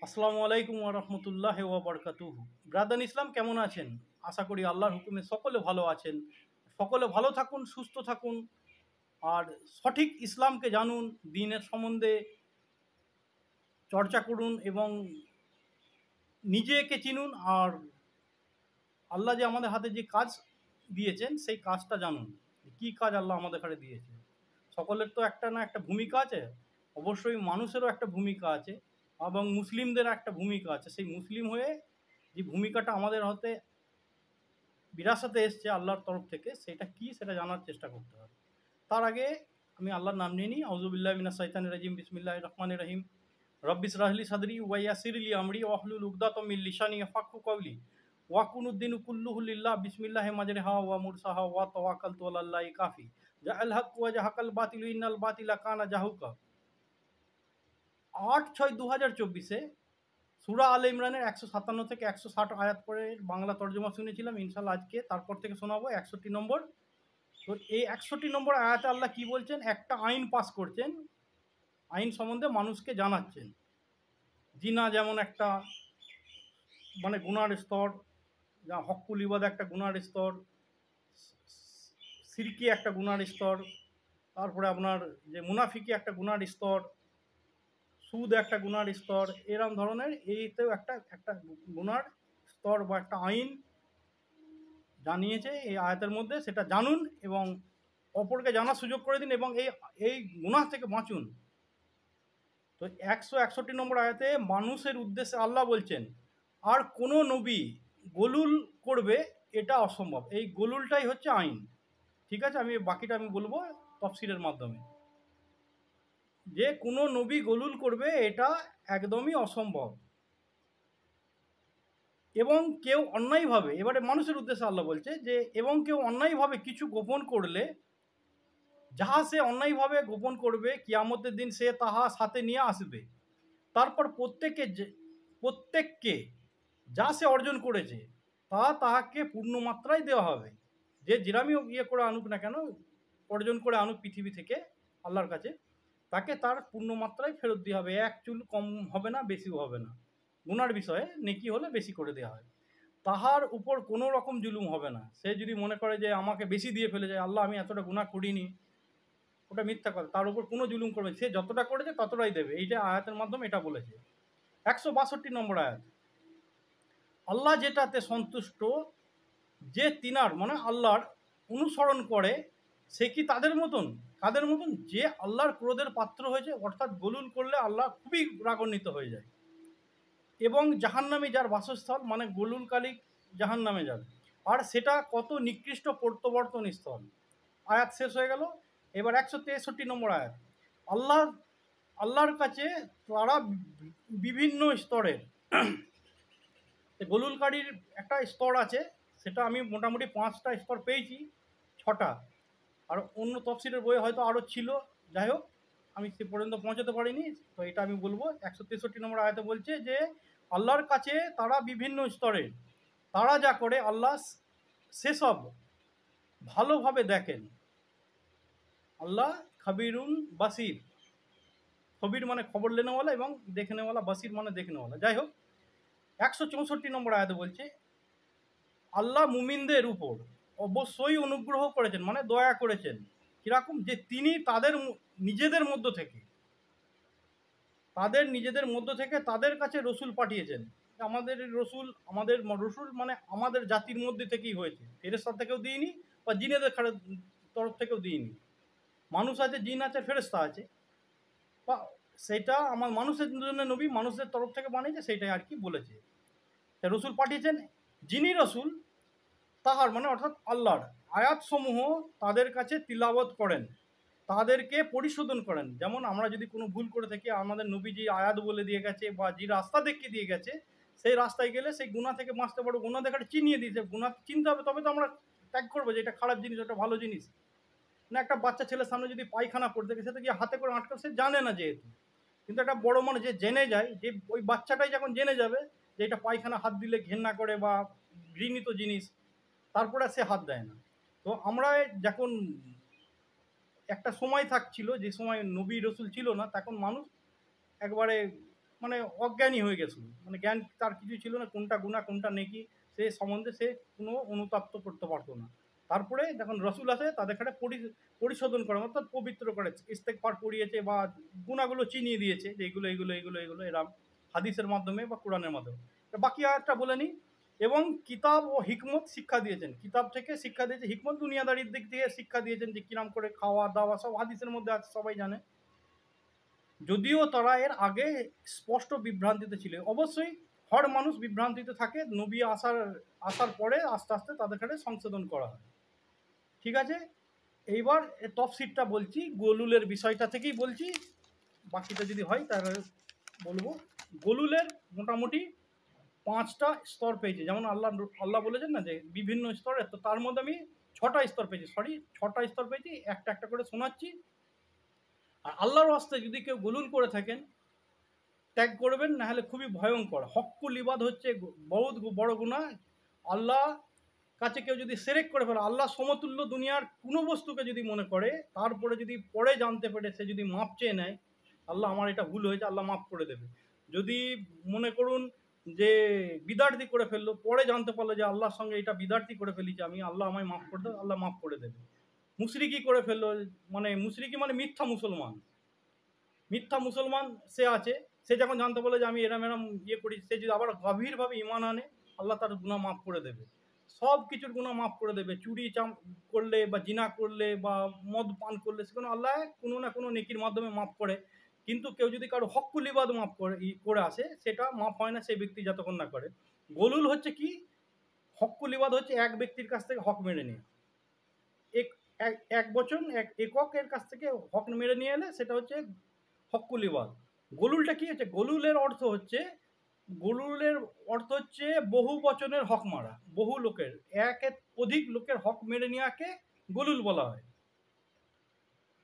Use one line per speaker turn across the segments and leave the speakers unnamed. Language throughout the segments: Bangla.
আসসালামু আলাইকুম ওয়া রাহমাতুল্লাহি ওয়া বারাকাতুহু। ব্রাদার ইসলাম কেমন আছেন? আশা করি আল্লাহর হুকুমে সকলে ভালো আছেন। সকলে ভালো থাকুন, সুস্থ থাকুন আর সঠিক ইসলামকে জানুন, দ্বীনের সম্বন্ধে চর্চা করুন এবং নিজেকে চিনুন আর আল্লাহ যে আমাদের হাতে যে কাজ দিয়েছেন সেই কাজটা জানুন। কী কাজ আল্লাহ আমাদের হাতে দিয়েছে। সকলের তো একটা না একটা ভূমিকা আছে। অবশ্যই মানুষেরও একটা ভূমিকা আছে এবং মুসলিমদের একটা ভূমিকা আছে। সেই মুসলিম হয়ে যে ভূমিকাটা আমাদের হাতে বিরাসতে এসছে আল্লাহর তরফ থেকে, সেটা কি সেটা জানার চেষ্টা করতে হবে। তার আগে আমি আল্লাহর নাম নিয়ে নিই। আউযুবিল্লাহি মিনাশ শাইতানির রাজিম, বিসমিল্লাহির রহমানির রহিম। রব্বিশ রাহলি সাদরি ওয়া ইয়াসিরলি আমরি ওয়াহলুল উকদাতাম মিন লিসানি ইয়াফকাহু কওলি ওয়াকুনুদ্দিনু কুল্লুহু লিল্লাহ বিসমিল্লাহি মাজরিহা ওয়া মুরসাহা ওয়া তাওয়াক্কালতু আলাল্লাহি কাফি জাআল হক ওয়া জাহাকাল বাতিলু ইন্নাল বাতিলা কানা জাহুকা। ৮/৬/২০২৪-এ সূরা আলে ইমরানের ১৫৭ থেকে ১৬০ আয়াত পরে বাংলা তর্জমা শুনেছিলাম। ইনশাআল্লাহ আজকে তারপর থেকে শোনাবো ৬১ নম্বর। তো এই ৬১ নম্বর আয়াতে আল্লাহ কি বলছেন? একটা আইন পাস করছেন, আইন সম্বন্ধে মানুষকে জানাচ্ছেন। জিনা যেমন একটা মানে গুনার স্তর, যা হক্কুল ইবাদ একটা গুনার স্তর, সিরকি একটা গুনার স্তর, তারপরে আপনার যে মুনাফিকি একটা গুনার স্তর, সুদ একটা গুনার স্তর, এরম ধরনের এইতেও একটা একটা গুনার স্তর বা একটা আইন জানিয়েছে এই আয়াতের মধ্যে। সেটা জানুন এবং অপরকে জানার সুযোগ করে দিন এবং এই এই গুনাহ থেকে বাঁচুন। তো ১৬১ নম্বর আয়াতে মানুষের উদ্দেশ্যে আল্লাহ বলছেন, আর কোনো নবী গলুল করবে এটা অসম্ভব। এই গলুলটাই হচ্ছে আইন। ঠিক আছে, আমি বাকিটা আমি বলবো তফসিরের মাধ্যমে। যে কোনো নবী গলুল করবে এটা একদমই অসম্ভব। এবং কেউ অন্যায়ভাবে, এবারে মানুষের উদ্দেশ্যে আল্লাহ বলছে যে এবং কেউ অন্যায়ভাবে কিছু গোপন করলে, যাহা সে অন্যায়ভাবে গোপন করবে কিয়ামতের দিন সে তাহা সাথে নিয়ে আসবে। তারপর প্রত্যেককে যা সে অর্জন করেছে তা তাহাকে পূর্ণ মাত্রায় দেওয়া হবে। যে যেরামি ইয়ে করে আনুক না কেন, অর্জন করে আনুক পৃথিবী থেকে আল্লাহর কাছে, তাকে তার পূর্ণ মাত্রায় ফেরত দেওয়া হবে। এক চুল কম হবে না, বেশিও হবে না। গুনার বিষয়ে নেকি হলে বেশি করে দেওয়া হয়। তাহার উপর কোনো রকম জুলুম হবে না। সে যদি মনে করে যে আমাকে বেশি দিয়ে ফেলে যায়, আল্লাহ আমি এতটা গুনাহ করিনি, ওটা মিথ্যা কথা। তার উপর কোনো জুলুম করবে, সে যতটা করেছে ততটাই দেবে। এইটা আয়াতের মাধ্যমে এটা বলেছে। ১৬২ নম্বর আয়াত, আল্লাহ যেটাতে সন্তুষ্ট, যে তিনার মানে আল্লাহর অনুসরণ করে, সে কি তাদের মতন? কাদের মতন? যে আল্লাহর ক্রোধের পাত্র হয়েছে, অর্থাৎ গলুল করলে আল্লাহ খুবই রাগান্বিত হয়ে যায়। এবং জাহান্নামী যার বাসস্থল, মানে গলুলকারী জাহান্নামে যাবে। আর সেটা কত নিকৃষ্ট প্রত্যাবর্তন স্থল। আয়াত শেষ হয়ে গেল। এবার ১৬৩ নম্বর আয়াত, আল্লাহর কাছে তারা বিভিন্ন স্তরের গলুলকারীর একটা স্তর আছে, সেটা আমি মোটামুটি ৫টা স্তর পেয়েছি, ৬টা। আর অন্য তফসিলের বই হয়তো আরও ছিল। যাই হোক, আমি সে পর্যন্ত পৌঁছাতে পারিনি। তো এটা আমি বলবো। ১৬৩ নম্বর আয়াতে বলছে যে আল্লাহর কাছে তারা বিভিন্ন স্তরের, তারা যা করে আল্লাহ সেসব ভালোভাবে দেখেন। আল্লাহ খাবিরুন বাসির। খবির মানে খবর লেনেওয়ালা এবং দেখে নেওয়ালা, বাসির মানে দেখে নেওয়ালা। যাই হোক, ১৬৪ নম্বর আয়াতে বলছে আল্লাহ মুমিনদের উপর অবশ্যই অনুগ্রহ করেছেন, মানে দয়া করেছেন। কীরকম? যে তিনি তাদের নিজেদের মধ্য থেকে তাদের কাছে রসুল পাঠিয়েছেন। আমাদের রসুল মানে আমাদের জাতির মধ্যে থেকেই হয়েছে, ফেরেশতা থেকেও দিইনি বা জিনেদের তরফ থেকেও দিইনি। মানুষ আছে, জিন আছে, ফেরেশতা আছে, বা সেটা আমার মানুষের জন্য নবী মানুষের তরফ থেকে বানিয়েছে, সেইটাই আর কি বলেছে। রসুল পাঠিয়েছেন, যিনি রসুল তাহার মানে অর্থাৎ আল্লাহর আয়াতসমূহ তাদের কাছে তিলাওয়াত করেন, তাদেরকে পরিশোধন করেন। যেমন আমরা যদি কোনো ভুল করে থাকি, আমাদের নবী যে আয়াত বলে দিয়ে গেছে বা যে রাস্তা দেখিয়ে দিয়ে গেছে, সেই রাস্তায় গেলে সেই গুনাহ থেকে বাঁচতে পারবো। গুনাহ দেখাটা চিনিয়ে দিয়েছে, গুনাহ চিনতে হবে, তবে তো আমরা ত্যাগ করবো যে এটা খারাপ জিনিস, ওটা ভালো জিনিস। না, একটা বাচ্চা ছেলের সামনে যদি পায়খানা পড়তে থাকে, সেটা গিয়ে হাতে করে আটকাবে, সে জানে না যেহেতু। কিন্তু একটা বড় মানুষ যে জেনে যায়, যে ওই বাচ্চাটাই যখন জেনে যাবে যে এটা পায়খানা হাত দিলে ঘেন্না করে বা ঘৃণিত জিনিস, তারপরে সে হাত দেয় না। তো আমরা যখন একটা সময় থাকছিল, যে সময় নবী রসুল ছিল না, তখন মানুষ একবারে মানে অজ্ঞানী হয়ে গেছিল, মানে জ্ঞান তার কিছু ছিল না, কোনটা গুনাহ কোনটা নেকি সে সম্বন্ধে সে কোনো অনুতাপ্ত করতে পারতো না। তারপরে যখন রসুল আসে তাদেরকে পরিশোধন করে, অর্থাৎ পবিত্র করে, ইস্তেগফার পড়িয়েছে বা গুনাহগুলো চিনিয়ে দিয়েছে যে এগুলো এগুলো এগুলো এগুলো এরাম, হাদিসের মাধ্যমে বা কোরআনের মাধ্যমে। বাকি আয়াতটা বলে নিই। এবং কিতাব ও হিকমত শিক্ষা দিয়েছেন, কিতাব থেকে শিক্ষা দিয়েছে, হিকমত দুনিয়াদারির দিক থেকে শিক্ষা দিয়েছেন যে কিরাম করে খাওয়া দাওয়া সব হাদিসের মধ্যে আছে, সবাই জানে। যদিও তারা এর আগে স্পষ্ট বিভ্রান্তিতে ছিল। অবশ্যই হর মানুষ বিভ্রান্তিতে থাকে, নবী আসার পরে আস্তে আস্তে তাদেরকে সংশোধন করা হয়। ঠিক আছে, এইবার তফসিরটা বলছি, গলুলের বিষয়টা থেকেই বলছি, বাকিটা যদি হয় তাহলে বলবো। গলুলের মোটামুটি 5টা স্তর পেয়েছে, যেমন আল্লাহ বলেছেন না যে বিভিন্ন স্তরে, তো তার মধ্যে আমি 6টা স্তর পেয়েছি, 6টা স্তর পেয়েছি, একটা একটা করে শোনাচ্ছি। আর আল্লাহর হস্তে যদি কেউ গলুল করে থাকেন ত্যাগ করবেন, না হলে খুবই ভয়ঙ্কর। হক্কুল ইবাদ হচ্ছে বহুত বড় গুনাহ। আল্লাহ কাছে কেউ যদি সেরেক করে ফেলে, আল্লাহ সমতুল্য দুনিয়ার কোনো বস্তুকে যদি মনে করে, তারপরে যদি পরে জানতে পেরে সে যদি মাপ চেয়ে নেয়, আল্লাহ আমার এটা ভুল হয়েছে, আল্লাহ মাফ করে দেবে। যদি মনে করুন যে বিদার্থী করে ফেললো, পরে জানতে পারলো যে আল্লাহর সঙ্গে এটা বিদার্থী করে ফেলেছি আমি, আল্লাহ আমায় মাফ করে দেবে, আল্লাহ মাফ করে দেবে। মুশরিকি করে ফেললো, মানে মুশরিকি মানে মিথ্যা মুসলমান, মিথ্যা মুসলমান সে আছে, সে যখন জানতে পারলো যে আমি এরম এরম ইয়ে করি, সে যদি আবার গভীরভাবে ঈমান আনে, আল্লাহ তার গুনাহ মাফ করে দেবে, সব কিছুর গুনাহ মাফ করে দেবে। চুরি করলে বা জিনা করলে বা মদ পান করলে, সেখানে আল্লাহ কোনো না কোনো নেকির মাধ্যমে মাফ করে। কিন্তু কেউ যদি কারো হক্কুল ইবাদ মাফ করে আসে, সেটা মাফ হয় না সেই ব্যক্তি যতক্ষণ না করে। গলুল হচ্ছে কি, হক্কুল ইবাদ হচ্ছে এক ব্যক্তির কাছ থেকে হক মেরে নেওয়া, এক বচন এককের কাছ থেকে হক মেরে নিয়ে এলে সেটা হচ্ছে হক্কুল ইবাদ। গলুলটা কি হচ্ছে, গলুলের অর্থ হচ্ছে বহু বচনের হক মারা, বহু লোকের, একের অধিক লোকের হক মেরে নেওয়াকে গলুল বলা হয়।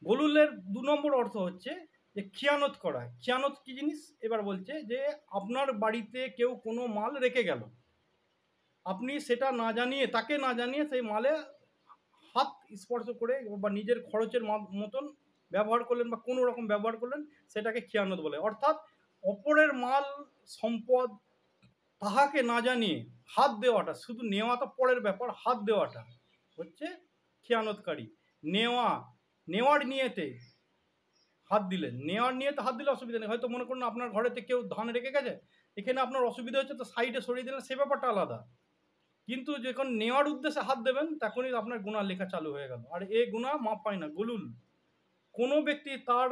গলুলের 2 নম্বর অর্থ হচ্ছে যে খিয়ানত করা। খিয়ানত কি জিনিস এবার বলছে, যে আপনার বাড়িতে কেউ কোনো মাল রেখে গেল, আপনি সেটা না জানিয়ে, তাকে না জানিয়ে সেই মালে হাত স্পর্শ করে বা নিজের খরচের মতন ব্যবহার করলেন বা কোনো রকম ব্যবহার করলেন, সেটাকে খিয়ানত বলে। অর্থাৎ অপরের মাল সম্পদ তাহাকে না জানিয়ে হাত দেওয়াটা, শুধু নেওয়া তো পরের ব্যাপার, হাত দেওয়াটা হচ্ছে খিয়ানতকারী। নেওয়ার নিয়েতে হাত দিলেন, নেওয়ার নিয়েতে হাত দিলে অসুবিধা নেই। হয়তো মনে করুন আপনার ঘরেতে কেউ ধান রেখে গেছে, এখানে আপনার অসুবিধা হচ্ছে, তো সাইডে সরিয়ে দিলেন, সে ব্যাপারটা আলাদা। কিন্তু যখন নেওয়ার উদ্দেশ্যে হাত দেবেন, তখনই আপনার গুনাহ লেখা চালু হয়ে গেল, আর এই গুনাহ মাপ পায় না। গলুল, কোনো ব্যক্তি তার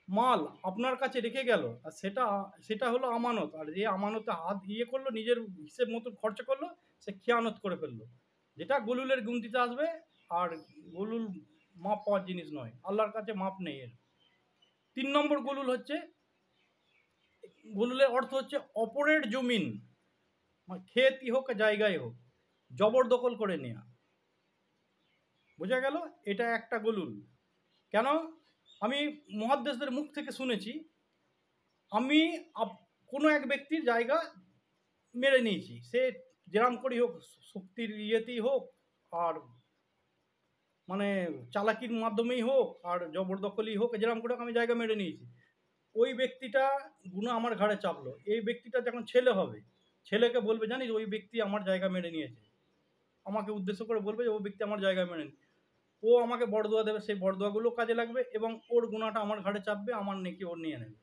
মাল আপনার কাছে রেখে গেল, আর সেটা হলো আমানত, আর যে আমানতে হাত করলো, নিজের হিসেব মতো খরচা করলো, সে খেয়ানত করে ফেললো, যেটা গলুলের গুনতিতে আসবে। আর গলুল মাপ পাওয়ার জিনিস নয়, আল্লাহর কাছে মাপ নেই এর। 3 নম্বর গলুল হচ্ছে, গলুলের অর্থ হচ্ছে অপরের জমিন, ক্ষেতই হোক জায়গায় হোক, জবরদখল করে নেওয়া। বোঝা গেল, এটা একটা গলুল। কেন, আমি মুহাদ্দিসদের মুখ থেকে শুনেছি, আমি কোনো এক ব্যক্তির জায়গা মেরে নিয়েছি, সে যেরাম করেই হোক, শক্তির ইয়েতেই হোক, আর মানে চালাকির মাধ্যমেই হোক, আর জবরদখলই হোক, যেরাম করে আমি জায়গা মেরে নিয়েছি। ওই ব্যক্তিটা গুনাহ আমার ঘাড়ে চাপলো। এই ব্যক্তিটা যখন ছেলে হবে, ছেলেকে বলবে, জানিস ওই ব্যক্তি আমার জায়গা মেরে নিয়েছে, আমাকে উদ্দেশ্য করে বলবে যে ওই ব্যক্তি আমার জায়গা মেরে নিয়েছে। ও আমাকে বরদোয়া দেবে, সেই বরদোয়াগুলো কাজে লাগবে, এবং ওর গুনাহটা আমার ঘাড়ে চাপবে, আমার নেকি ওর নিয়ে নেবে।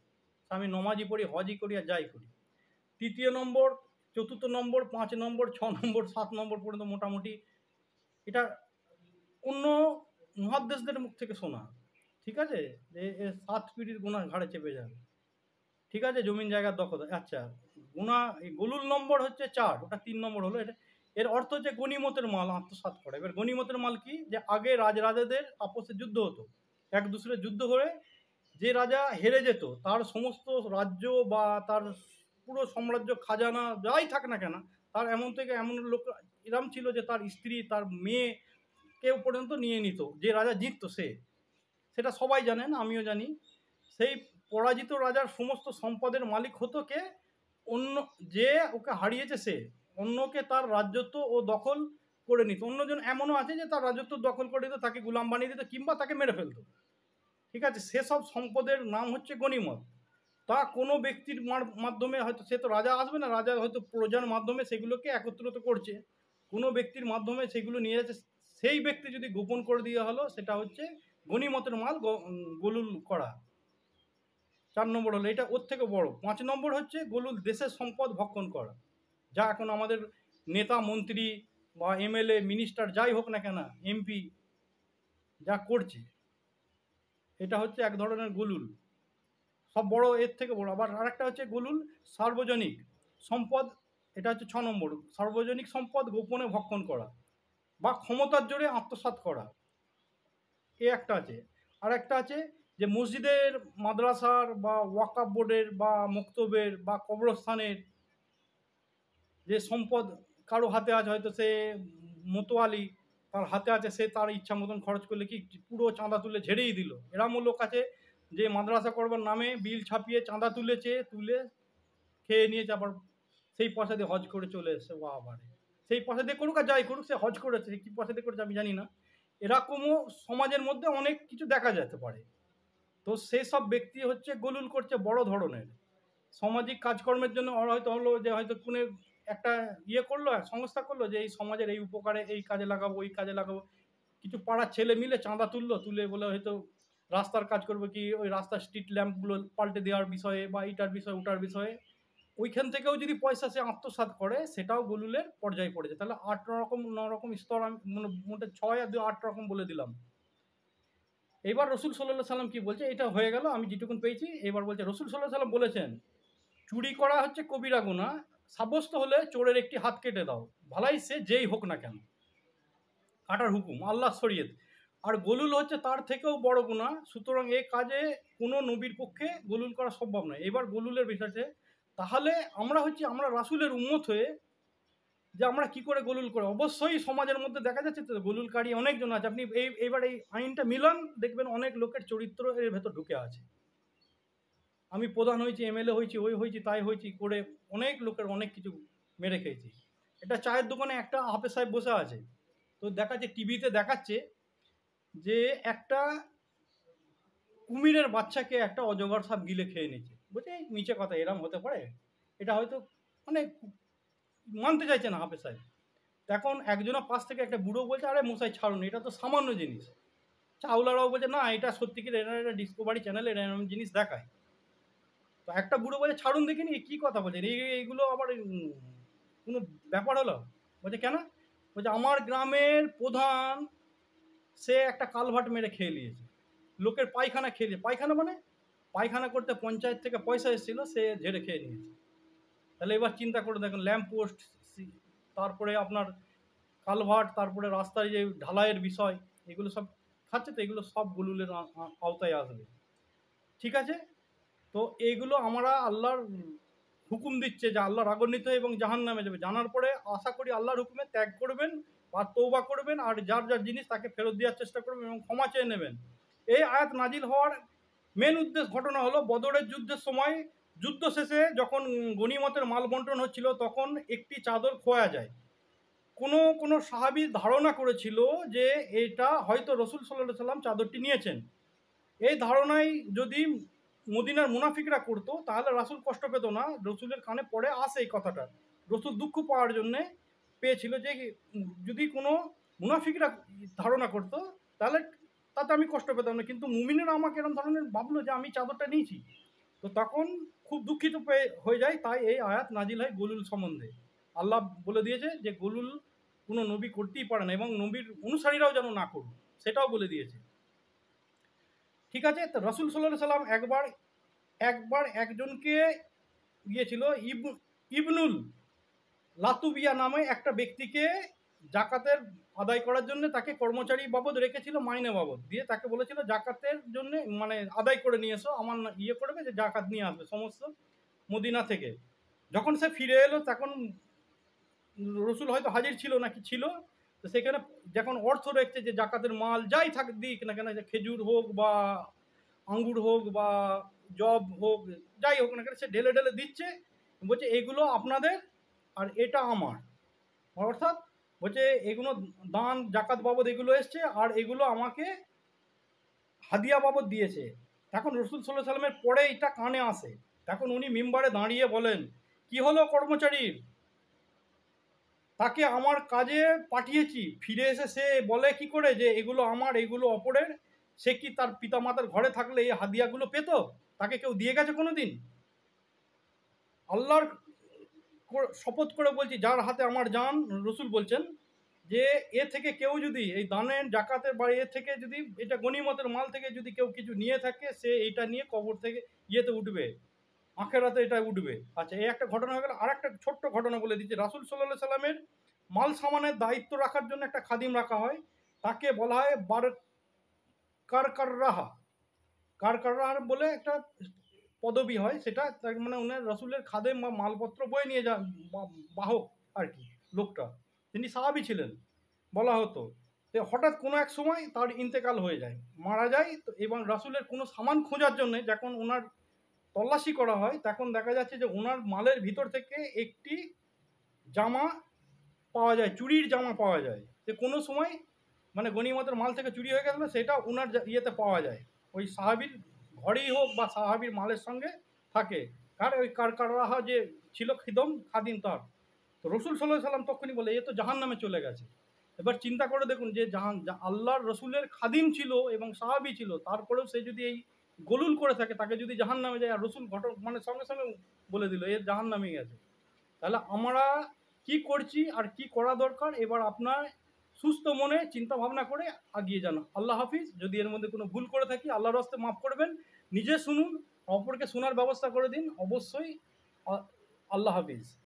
আমি নমাজি পড়ি, হজই করি, আর যাই করি। 3 নম্বর, 4 নম্বর, 5 নম্বর, 6 নম্বর, 7 নম্বর পর্যন্ত মোটামুটি এটা অন্য মুহাদ্দিসদের মুখ থেকে শোনা। ঠিক আছে, যে 7 পিঁড়ির গুনাহ ঘাড়ে চেপে যাবে। ঠিক আছে, জমিন জায়গার দখল। আচ্ছা, গুনাহ, এই গলুল নম্বর হচ্ছে 4, ওটা 3 নম্বর হলো। এটা এর অর্থ হচ্ছে গনিমতের মাল আত্মসাৎ করা। এবার গনিমতের মাল কি, যে আগে রাজাদের আপসে যুদ্ধ হতো, এক দুসরে যুদ্ধ করে যে রাজা হেরে যেত, তার সমস্ত রাজ্য বা তার পুরো সাম্রাজ্য, খাজানা যাই থাক না কেন, তার এমন লোক এরম ছিল যে তার স্ত্রী, তার মেয়ে, কেউ পর্যন্ত নিয়ে নিত, যে রাজা জিততো সে। সেটা সবাই জানেন, আমিও জানি। সেই পরাজিত রাজার সমস্ত সম্পদের মালিক হতো কে, অন্য, যে ওকে হারিয়েছে সে, অন্যকে তার রাজত্ব ও দখল করে নিত। অন্যজন এমনও আছে যে তার রাজত্ব দখল করে দিত, তাকে গুলাম বানিয়ে দিত, কিংবা তাকে মেরে ফেলতো। ঠিক আছে, সেসব সম্পদের নাম হচ্ছে গনিমত। তা কোনো ব্যক্তির মাধ্যমে, হয়তো সে তো রাজা আসবে না, রাজা হয়তো প্রজার মাধ্যমে সেগুলোকে একত্রিত করছে, কোনো ব্যক্তির মাধ্যমে সেগুলো নিয়ে যাচ্ছে, সেই ব্যক্তি যদি গোপন করে দেওয়া হলো, সেটা হচ্ছে গনিমতের মাল গোলুল করা। 4 নম্বর হলো, এটা ওর থেকে বড়। 5 নম্বর হচ্ছে গোলুল দেশের সম্পদ ভক্ষণ করা, যা এখন আমাদের নেতা মন্ত্রী বা এমএলএ মিনিস্টার যাই হোক না কেন, এমপি যা করছে, এটা হচ্ছে এক ধরনের গোলুল, সব বড়, এর থেকে বড়। আবার আরেকটা হচ্ছে গোলুল সার্বজনিক সম্পদ, এটা হচ্ছে 6 নম্বর, সার্বজনিক সম্পদ গোপনে ভক্ষণ করা বা ক্ষমতার জোরে আত্মসাৎ করা, এ একটা আছে। আর একটা আছে যে মসজিদের, মাদ্রাসার বা ওয়াকাফ বোর্ডের বা মক্তবের বা কবরস্থানের যে সম্পদ কারো হাতে আছে, হয়তো সে মোতোয়ালি, তার হাতে আছে, সে তার ইচ্ছা মতন খরচ করলে কি পুরো চাঁদা তুলে ঝেড়েই দিল। এরমও লোক আছে যে মাদ্রাসা করবার নামে বিল ছাপিয়ে চাঁদা তুলেছে, তুলে খেয়ে নিয়েছে, আবার সেই পয়সা দিয়ে হজ করে চলে এসছে। ও আবার সেই পয়সা দিয়ে করুক আর যাই করুক, সে হজ করেছে, কী পয়সা দিয়ে করেছে আমি জানি না। এরকমও সমাজের মধ্যে অনেক কিছু দেখা যেতে পারে। তো সেই সব ব্যক্তি হচ্ছে গোলুল করছে বড় ধরনের সামাজিক কাজকর্মের জন্য। ওরা হয়তো হলো যে হয়তো কোনো একটা ইয়ে করলো, সংস্থা করলো যে এই সমাজের এই উপকারে এই কাজে লাগাবো, ওই কাজে লাগাবো, কিছু পাড়ার ছেলে মিলে চাঁদা তুললো, তুলে বলে হয়তো রাস্তার কাজ করবে, কি ওই রাস্তার স্ট্রিট ল্যাম্পগুলো পাল্টে দেওয়ার বিষয়ে বা এইটার বিষয়ে ওটার বিষয়ে, ওইখান থেকেও যদি পয়সা সে আত্মসাৎ করে, সেটাও গোলুলের পর্যায়ে পড়েছে। তাহলে 8 রকম 9 রকম স্তর, আমি মোটে 6 আর 2 8 রকম বলে দিলাম। এবার রসুল সাল্লাহ সাল্লাম কি বলছে, এটা হয়ে গেল আমি যেটুকুন পেয়েছি। এবার বলছে রসুল সাল্লাহ সাল্লাম বলেছেন, চুরি করা হচ্ছে কবিরা গুনাহ, সাব্যস্ত হলে চোরের একটি হাত কেটে দাও, ভালাই সে যেই হোক না কেন। কাটার হুকুম আল্লাহ শরীয়ত। আর গোলুল হচ্ছে তার থেকেও বড় গুনাহ, সুতরাং এ কাজে কোনো নবীর পক্ষে গোলুল করা সম্ভব নয়। এবার গোলুলের বিষয়তে, তাহলে আমরা রাসূলের উম্মত হয়ে যে আমরা কি করে গোলুল করে, অবশ্যই সমাজের মধ্যে দেখা যাচ্ছে তো গোলুলকারী অনেকজন আছে। আপনি এইবার এই আইনটা মিলান, দেখবেন অনেক লোকের চরিত্র এর ভেতর ঢুকে আছে। আমি প্রধান হয়েছি, এমএলএ হয়েছি, ওই হয়েছি, তাই হয়েছি করে অনেক লোকের অনেক কিছু মেরে খেয়েছি। এটা চায়ের দোকানে একটা হাফেজ সাহেব বসে আছে, তো দেখাচ্ছে টিভিতে দেখাচ্ছে যে একটা কুমিরের বাচ্চাকে একটা অজগর সাপ গিলে খেয়ে নিয়েছে। বলছে এই নিচে কথা, এরম হতে পারে? এটা হয়তো মানে মানতে চাইছে না হাফেজ সাহেব। এখন একজনের পাশ থেকে একটা বুড়ো বলছে, আরে মশাই ছাড়ুন, এটা তো সামান্য জিনিস। চাউলারাও বলছে না, এটা সত্যি কি, এটা ডিসকভারি চ্যানেলে এরকম জিনিস দেখায়। তো একটা বুড়ো বলছে ছাড়ুন দেখিনি, কি কথা বলছেন, এইগুলো আবার কোনো ব্যাপার হলো? বলছে কেন? বলছে আমার গ্রামের প্রধান, সে একটা কালভার্ট মেরে খেয়ে নিয়েছে, লোকের পায়খানা খেয়ে নিয়েছে। পায়খানা মানে পায়খানা করতে পঞ্চায়েত থেকে পয়সা এসেছিলো, সে ঝেড়ে খেয়ে নিয়েছে। তাহলে এবার চিন্তা করে দেখুন, ল্যাম্প পোস্ট, তারপরে আপনার কালভার্ট, তারপরে রাস্তায় যে ঢালাইয়ের বিষয়, এগুলো সব খাচ্ছে, তো এগুলো সব গোলুলের আওতায় আসবে। ঠিক আছে? তো এইগুলো আমরা আল্লাহর হুকুম দিচ্ছে যে আল্লাহ রাগান্বিত হয়ে এবং জাহান্নামে যাবে, জানার পরে আশা করি আল্লাহর হুকুমে ত্যাগ করবেন বা তওবা করবেন, আর যার যার জিনিস তাকে ফেরত দেওয়ার চেষ্টা করবেন এবং ক্ষমা চেয়ে নেবেন। এই আয়াত নাজিল হওয়ার মেন উদ্দেশ্য ঘটনা হলো বদরের যুদ্ধের সময়, যুদ্ধ শেষে যখন গনিমতের মাল বন্টন হচ্ছিল, তখন একটি চাদর খোয়া যায়। কোনো কোনো সাহাবী ধারণা করেছিল যে এটা হয়তো রসুল সাল্লাল্লাহু সাল্লাম চাদরটি নিয়েছেন। এই ধারণায় যদি মদিনার মুনাফিকরা করতো, তাহলে রাসূল কষ্ট পেত না। রসুলের কানে পড়ে আসে এই কথাটা, রসুল দুঃখ পাওয়ার জন্যে পেয়েছিল যে যদি কোনো মুনাফিকরা ধারণা করতো, তাহলে তাতে আমি কষ্ট পেতাম না, কিন্তু মুমিনেরা আমাকে এরকম ধরনের ভাবলো যে আমি চাদরটা নিয়েছি, তো তখন খুব দুঃখিত হয়ে যায়। তাই এই আয়াত নাজিল হয় গোলুল সম্বন্ধে। আল্লাহ বলে দিয়েছে যে গোলুল কোনো নবী করতেই পারে না, এবং নবীর অনুসারীরাও যেন না করুক, সেটাও বলে দিয়েছে। ঠিক আছে? তো রসুল সাল্লাল্লাহু সাল্লাম একবার একজনকে গিয়েছিল, ইবনুল লাতুবিয়া নামে একটা ব্যক্তিকে জাকাতের আদায় করার জন্য তাকে কর্মচারী বাবদ রেখেছিল, মাইনে বাবদ দিয়ে তাকে বলেছিল জাকাতের জন্য মানে আদায় করে নিয়ে এসো, আমার ইয়ে করবে যে জাকাত নিয়ে আসবে সমস্ত মদিনা থেকে। যখন সে ফিরে এলো, তখন রসুল হয়তো হাজির ছিল নাকি ছিল, তো সেখানে যখন অর্থ রেখেছে যে জাকাতের মাল যাই থাক দিক না কেন, যে খেজুর হোক বা আঙ্গুর হোক বা জব হোক, যাই হোক না কেন, সে ঢেলে ঢেলে দিচ্ছে, বলছে এগুলো আপনাদের আর এটা আমার। অর্থাৎ বলছে এগুলো দান জাকাত বাবদ এগুলো এসছে, আর এগুলো আমাকে হাদিয়া বাবদ দিয়েছে। এখন রসুল সাল্লাল্লাহু সাল্লামের পরে এটা কানে আসে, তখন উনি মিম্বারে দাঁড়িয়ে বলেন, কি হলো কর্মচারীর? তাকে আমার কাজে পাঠিয়েছি, ফিরে এসে সে বলে কি করে যে এগুলো আমার, এগুলো অপরের? সে কি তার পিতামাতার ঘরে থাকলে এই হাদিয়াগুলো পেত? তাকে কেউ দিয়ে গেছে কোনোদিন? আল্লাহর শপথ করে বলছি, যার হাতে আমার জান, রসুল বলছেন যে এ থেকে কেউ যদি এই দানের জাকাতের বা এ থেকে যদি এটা গনিমতের মাল থেকে যদি কেউ কিছু নিয়ে থাকে, সে এটা নিয়ে কবর থেকে ইয়েতে উঠবে, আখেরাতে এটা উঠবে। আচ্ছা, এই একটা ঘটনা হয়ে গেল। আর একটা ছোট্ট ঘটনা বলে দিচ্ছি। রাসূল সাল্লাল্লাহু আলাইহি সাল্লামের মাল সামানের দায়িত্ব রাখার জন্য একটা খাদিম রাখা হয়। তাকে বলা হয় কারকাররাহা। কারকাররাহা বলে একটা পদবি হয়, সেটা তার মানে উনার রাসূলের খাদেম বা মালপত্র বয়ে নিয়ে যান, বাহক আর কি লোকটা। তিনি সাহাবী ছিলেন বলা হতো। তো হঠাৎ কোনো এক সময় তার ইন্তেকাল হয়ে যায়, মারা যায়। তো এবং রাসূলের কোনো সামান খোঁজার জন্য যখন ওনার তল্লাশি করা হয়, তখন দেখা যাচ্ছে যে ওনার মালের ভিতর থেকে একটি জামা পাওয়া যায়, চুরির জামা পাওয়া যায়। যে কোনো সময় মানে গনিমতের মাল থেকে চুরি হয়ে গেছিলো, সেটা ওনার ইয়েতে পাওয়া যায়, ওই সাহাবীর ঘরেই হোক বা সাহাবীর মালের সঙ্গে থাকে। কার ওই কারকাররাহা যে ছিল খাদিম তার। তো রসুল সাল্লাল্লাহু আলাইহি সাল্লাম তখনই বলে, এ তো জাহান্নামে চলে গেছে। এবার চিন্তা করে দেখুন যে আল্লাহর রসুলের খাদিম ছিল এবং সাহাবী ছিল, তারপরেও সে যদি এই গলুল করে থাকে, তাকে যদি জাহান্নামে যায়, আর রসুল মানে সঙ্গে সঙ্গে বলে দিল এ জাহান্নামে গেছে। তাহলে আমরা কি করছি আর কি করা দরকার, এবার আপনার সুস্থ মনে চিন্তা ভাবনা করে এগিয়ে যান। আল্লাহ হাফিজ। যদি এর মধ্যে কোনো ভুল করে থাকি, আল্লাহর রাস্তে মাফ করবেন। নিজে শুনুন, অপরকে শোনার ব্যবস্থা করে দিন অবশ্যই। আল্লাহ হাফিজ।